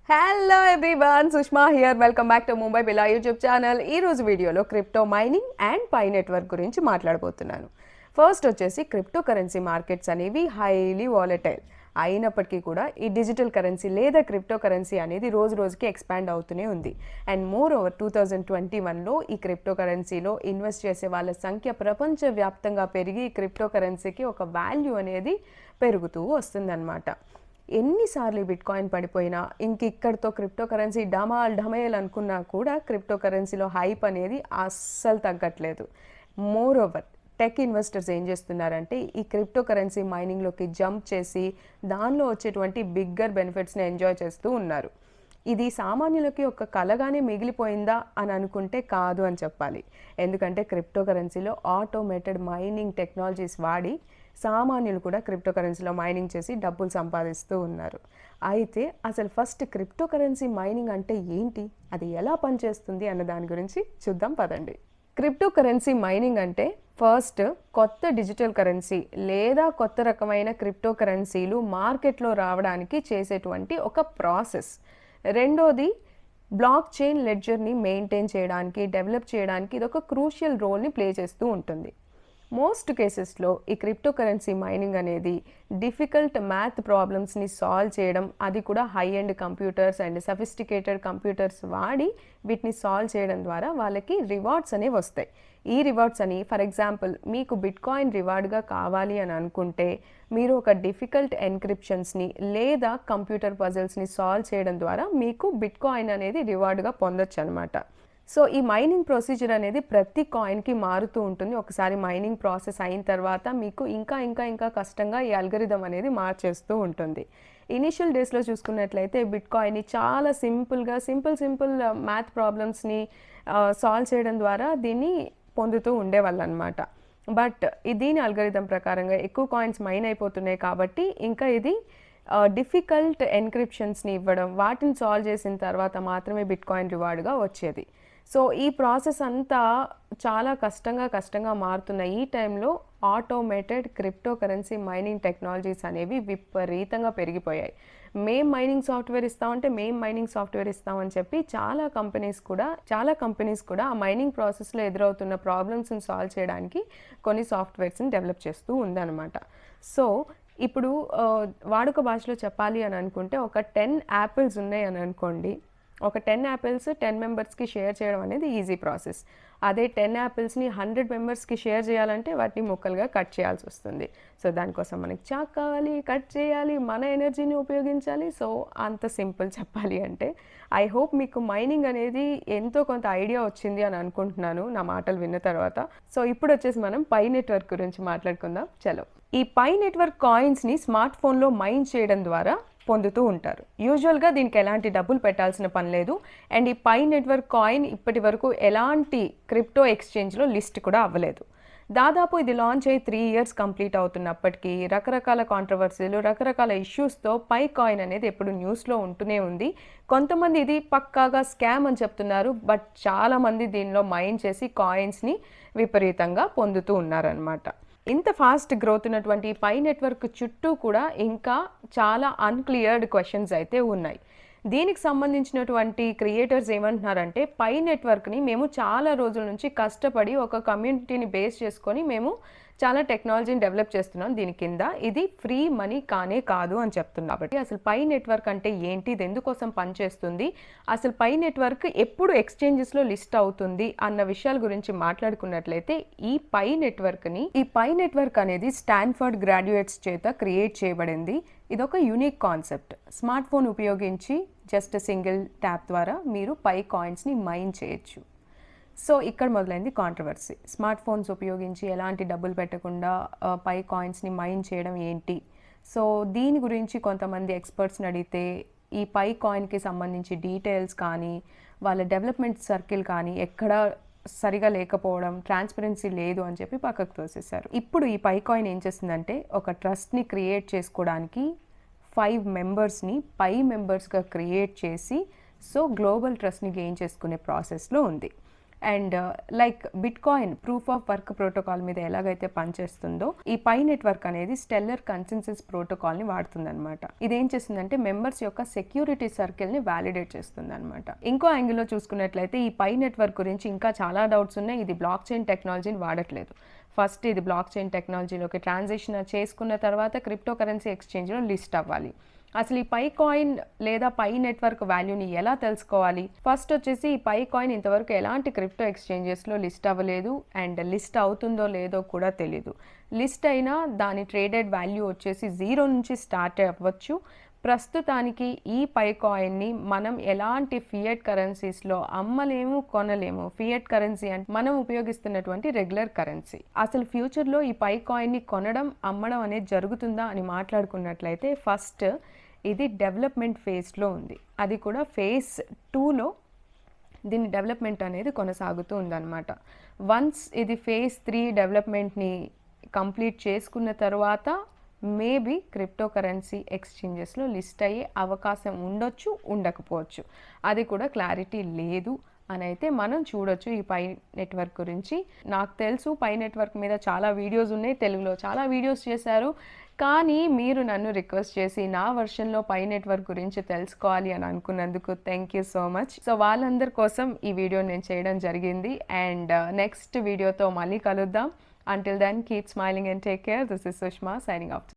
Hello everyone, Sushma here. Welcome back to Mumbai బిలా YouTube channel. ఈ రోజు వీడియోలో crypto mining and Pi network గురించి మాట్లాడబోతున్నాను. ఫస్ట్ వచ్చేసి క్రిప్టో కరెన్సీ మార్కెట్స్ అనేవి హైలీ వాలటైల్ అయినప్పటికీ కూడా ఈ డిజిటల్ కరెన్సీ లేదా క్రిప్టో కరెన్సీ అనేది రోజు రోజుకి ఎక్స్పాండ్ అవుతూనే ఉంది. అండ్ మోర్ ఓవర్ 2021లో ఈ క్రిప్టో కరెన్సీలో ఇన్వెస్ట్ చేసే వాళ్ళ సంఖ్య ప్రపంచవ్యాప్తంగా పెరిగి క్రిప్టో కరెన్సీకి ఒక వాల్యూ అనేది పెరుగుతూ వస్తుందన్నమాట. ఎన్నిసార్లు బిట్ కాయిన్ పడిపోయినా ఇక్కడితో క్రిప్టో కరెన్సీ డమేల్ అనుకున్నా కూడా క్రిప్టో కరెన్సీలో హైప్ అనేది అస్సలు తగ్గట్లేదు. మోర్ ఓవర్ టెక్ ఇన్వెస్టర్స్ ఏం చేస్తున్నారంటే ఈ క్రిప్టో కరెన్సీ మైనింగ్లోకి జంప్ చేసి దానిలో వచ్చేటువంటి బిగ్గర్ బెనిఫిట్స్ని ఎంజాయ్ చేస్తూ ఉన్నారు. ఇది సామాన్యులకి ఒక కలగానే మిగిలిపోయిందా అని అనుకుంటే కాదు అని చెప్పాలి. ఎందుకంటే క్రిప్టో కరెన్సీలో ఆటోమేటెడ్ మైనింగ్ టెక్నాలజీస్ వాడి సామాన్యులు కూడా క్రిప్టో కరెన్సీలో మైనింగ్ చేసి డబ్బులు సంపాదిస్తూ ఉన్నారు. అయితే అసలు ఫస్ట్ క్రిప్టో కరెన్సీ మైనింగ్ అంటే ఏంటి, అది ఎలా పనిచేస్తుంది అన్న దాని గురించి చూద్దాం పదండి. క్రిప్టో కరెన్సీ మైనింగ్ అంటే ఫస్ట్ కొత్త డిజిటల్ కరెన్సీ లేదా కొత్త రకమైన క్రిప్టో కరెన్సీలు మార్కెట్లో రావడానికి చేసేటువంటి ఒక ప్రాసెస్. రెండోది బ్లాక్ చైన్ లెడ్జర్ని మెయింటైన్ చేయడానికి, డెవలప్ చేయడానికి ఇది ఒక క్రూషియల్ రోల్ని ప్లే చేస్తూ ఉంటుంది. మోస్ట్ కేసెస్లో ఈ క్రిప్టో కరెన్సీ మైనింగ్ అనేది డిఫికల్ట్ మ్యాథ్ ప్రాబ్లమ్స్ని సాల్వ్ చేయడం, అది కూడా high end computers and sophisticated computers వాడి వీటిని సాల్వ్ చేయడం ద్వారా వాళ్ళకి రివార్డ్స్ అనేవి వస్తాయి. ఈ రివార్డ్స్ అని ఫర్ ఎగ్జాంపుల్ మీకు బిట్ కాయిన్ రివార్డ్గా కావాలి అని అనుకుంటే మీరు ఒక డిఫికల్ట్ ఎన్క్రిప్షన్స్ని లేదా కంప్యూటర్ పజిల్స్ని సాల్వ్ చేయడం ద్వారా మీకు బిట్ కాయిన్ అనేది రివార్డ్గా పొందొచ్చు అనమాట. సో ఈ మైనింగ్ ప్రొసీజర్ అనేది ప్రతి కాయిన్కి మారుతూ ఉంటుంది. ఒకసారి మైనింగ్ ప్రాసెస్ అయిన తర్వాత మీకు ఇంకా కష్టంగా ఈ అల్గరిథం అనేది మార్చేస్తూ ఉంటుంది. ఇనిషియల్ డేస్లో చూసుకున్నట్లయితే బిట్ కాయిన్ని చాలా సింపుల్ మ్యాథ్ ప్రాబ్లమ్స్ని సాల్వ్ చేయడం ద్వారా దీన్ని పొందుతూ ఉండేవాళ్ళు అనమాట. బట్ దీని అల్గరిథం ప్రకారంగా ఎక్కువ కాయిన్స్ మైన్ అయిపోతున్నాయి కాబట్టి ఇంకా ఇది డిఫికల్ట్ ఎన్క్రిప్షన్స్ని ఇవ్వడం, వాటిని సాల్వ్ చేసిన తర్వాత మాత్రమే బిట్ కాయిన్ రివార్డ్గా వచ్చేది. సో ఈ ప్రాసెస్ అంతా చాలా కష్టంగా మారుతున్న ఈ టైంలో automated crypto currency mining technologies అనేవి విపరీతంగా పెరిగిపోయాయి. మేం మైనింగ్ సాఫ్ట్వేర్ ఇస్తామని చెప్పి చాలా కంపెనీస్ కూడా ఆ మైనింగ్ ప్రాసెస్లో ఎదురవుతున్న ప్రాబ్లమ్స్ని సాల్వ్ చేయడానికి కొన్ని సాఫ్ట్వేర్స్ని డెవలప్ చేస్తూ ఉందన్నమాట. సో ఇప్పుడు వాడుక భాషలో చెప్పాలి అని అనుకుంటే ఒక 10 యాపిల్స్ ఉన్నాయి అని అనుకోండి. ఒక 10 యాపిల్స్ 10 మెంబర్స్కి షేర్ చేయడం అనేది ఈజీ ప్రాసెస్. అదే 10 యాపిల్స్ని 100 మెంబర్స్కి షేర్ చేయాలంటే వాటిని ముక్కలుగా కట్ చేయాల్సి వస్తుంది. సో దానికోసం మనకి చాక్ కావాలి, కట్ చేయాలి, మన ఎనర్జీని ఉపయోగించాలి. సో అంత సింపుల్ చెప్పాలి అంటే. ఐ హోప్ మీకు మైనింగ్ అనేది ఎంతో కొంత ఐడియా వచ్చింది అని అనుకుంటున్నాను నా మాటలు విన్న తర్వాత. సో ఇప్పుడు వచ్చేసి మనం పై నెట్వర్క్ గురించి మాట్లాడుకుందాం. చలో, ఈ పై నెట్వర్క్ కాయిన్స్ని స్మార్ట్ ఫోన్లో మైన్ చేయడం ద్వారా పొందుతూ ఉంటారు. యూజువల్గా దీనికి ఎలాంటి డబ్బులు పెట్టాల్సిన పని లేదు. అండ్ ఈ పై నెట్వర్క్ కాయిన్ ఇప్పటి వరకు ఎలాంటి క్రిప్టో ఎక్స్చేంజ్లో లిస్ట్ కూడా అవ్వలేదు. దాదాపు ఇది లాంచ్ అయ్యి 3 ఇయర్స్ కంప్లీట్ అవుతున్నప్పటికీ రకరకాల కాంట్రవర్సీలు, రకరకాల ఇష్యూస్తో పై కాయిన్ అనేది ఎప్పుడు న్యూస్లో ఉంటూనే ఉంది. కొంతమంది ఇది పక్కాగా స్కామ్ అని చెప్తున్నారు. బట్ చాలామంది దీనిలో మైన్ చేసి కాయిన్స్ని విపరీతంగా పొందుతూ ఉన్నారనమాట. ఇంత ఫాస్ట్ గ్రోత్ ఉన్నటువంటి పై నెట్వర్క్ చుట్టూ కూడా ఇంకా చాలా అన్క్లియర్డ్ క్వశ్చన్స్ అయితే ఉన్నాయి. దీనికి సంబంధించినటువంటి క్రియేటర్స్ ఏమంటున్నారంటే పై నెట్వర్క్ని మేము చాలా రోజుల నుంచి కష్టపడి ఒక కమ్యూనిటీని బేస్ చేసుకొని మేము చాలా టెక్నాలజీని డెవలప్ చేస్తున్నాం. దీని కింద ఇది ఫ్రీ మనీ కానే కాదు అని చెప్తున్నాం. కాబట్టి అసలు పై నెట్వర్క్ అంటే ఏంటి, ఇది ఎందుకోసం పనిచేస్తుంది, అసలు పై నెట్వర్క్ ఎప్పుడు ఎక్స్చేంజెస్లో లిస్ట్ అవుతుంది అన్న విషయాల గురించి మాట్లాడుకున్నట్లయితే ఈ పై నెట్వర్క్ అనేది స్టాన్ఫర్డ్ గ్రాడ్యుయేట్స్ చేత క్రియేట్ చేయబడింది. ఇదొక యూనిక్ కాన్సెప్ట్. స్మార్ట్ ఫోన్ ఉపయోగించి జస్ట్ సింగిల్ ట్యాప్ ద్వారా మీరు పై కాయిన్స్ని మైన్ చేయొచ్చు. సో ఇక్కడ మొదలైంది కాంట్రవర్సీ. స్మార్ట్ ఫోన్స్ ఉపయోగించి ఎలాంటి డబ్బులు పెట్టకుండా పై కాయిన్స్ని మైన్ చేయడం ఏంటి. సో దీని గురించి కొంతమంది ఎక్స్పర్ట్స్ని అడిగితే ఈ పై కాయిన్కి సంబంధించి డీటెయిల్స్ కానీ వాళ్ళ డెవలప్మెంట్ సర్కిల్ కానీ ఎక్కడ సరిగా లేకపోవడం, ట్రాన్స్పరెన్సీ లేదు అని చెప్పి పక్కకు తోసేశారు. ఇప్పుడు ఈ పై కాయిన్ ఏం చేస్తుందంటే ఒక ట్రస్ట్ని క్రియేట్ చేసుకోవడానికి 5 మెంబర్స్ని పై మెంబర్స్గా క్రియేట్ చేసి సో గ్లోబల్ ట్రస్ట్ని గెయిన్ చేసుకునే ప్రాసెస్లో ఉంది. And like bit coin proof of work protocol మీద ఎలాగైతే పనిచేస్తుందో ఈ పై నెట్వర్క్ అనేది స్టెల్లర్ కన్సెన్సస్ ప్రోటోకాల్ని వాడుతుందన్నమాట. ఇదేం చేస్తుందంటే మెంబర్స్ యొక్క సెక్యూరిటీ సర్కిల్ని వ్యాలిడేట్ చేస్తుంది అనమాట. ఇంకో యాంగిల్లో చూసుకున్నట్లయితే ఈ పై నెట్వర్క్ గురించి ఇంకా చాలా డౌట్స్ ఉన్నాయి. ఇది బ్లాక్ చైన్ టెక్నాలజీని వాడట్లేదు. ఫస్ట్ ఇది బ్లాక్ చైన్ టెక్నాలజీలోకి ట్రాన్సిషన్ చేసుకున్న తర్వాత క్రిప్టో కరెన్సీ ఎక్స్చేంజ్లో లిస్ట్ అవ్వాలి. అసలు ఈ పై కాయిన్ లేదా పై నెట్వర్క్ వాల్యూని ఎలా తెలుసుకోవాలి? ఫస్ట్ వచ్చేసి ఈ పై కాయిన్ ఇంతవరకు ఎలాంటి క్రిప్టో ఎక్స్చేంజెస్లో లిస్ట్ అవ్వలేదు అండ్ లిస్ట్ అవుతుందో లేదో కూడా తెలీదు. లిస్ట్ అయినా దాని ట్రేడెడ్ వాల్యూ వచ్చేసి 0 నుంచి స్టార్ట్ అవ్వచ్చు. ప్రస్తుతానికి ఈ పై కాయిన్ని మనం ఎలాంటి ఫియట్ కరెన్సీస్లో అమ్మలేము, కొనలేము. ఫియట్ కరెన్సీ అంటే మనం ఉపయోగిస్తున్నటువంటి రెగ్యులర్ కరెన్సీ. అసలు ఫ్యూచర్లో ఈ పై కాయిన్ని కొనడం, అమ్మడం అనేది జరుగుతుందా అని మాట్లాడుకున్నట్లయితే ఫస్ట్ ఇది డెవలప్మెంట్ ఫేజ్లో ఉంది. అది కూడా ఫేజ్ 2లో దీని డెవలప్మెంట్ అనేది కొనసాగుతూ ఉందన్నమాట. వన్స్ ఇది ఫేజ్ 3 డెవలప్మెంట్ని కంప్లీట్ చేసుకున్న తర్వాత మేబీ క్రిప్టో కరెన్సీ ఎక్స్చేంజెస్లో లిస్ట్ అయ్యే అవకాశం ఉండొచ్చు, ఉండకపోవచ్చు. అది కూడా క్లారిటీ లేదు అని అయితే మనం చూడొచ్చు ఈ పై నెట్వర్క్ గురించి. నాకు తెలుసు పై నెట్వర్క్ మీద చాలా వీడియోస్ ఉన్నాయి, తెలుగులో చాలా వీడియోస్ చేశారు. కానీ మీరు నన్ను రిక్వెస్ట్ చేసి నా వర్షన్లో పై నెట్వర్క్ గురించి తెలుసుకోవాలి అని అనుకున్నందుకు thank you so much. So వాళ్ళందరి కోసం ఈ వీడియో నేను చేయడం జరిగింది. అండ్ నెక్స్ట్ వీడియోతో మళ్ళీ కలుద్దాం. Until then, keep smiling and take care. This is Sushma signing off.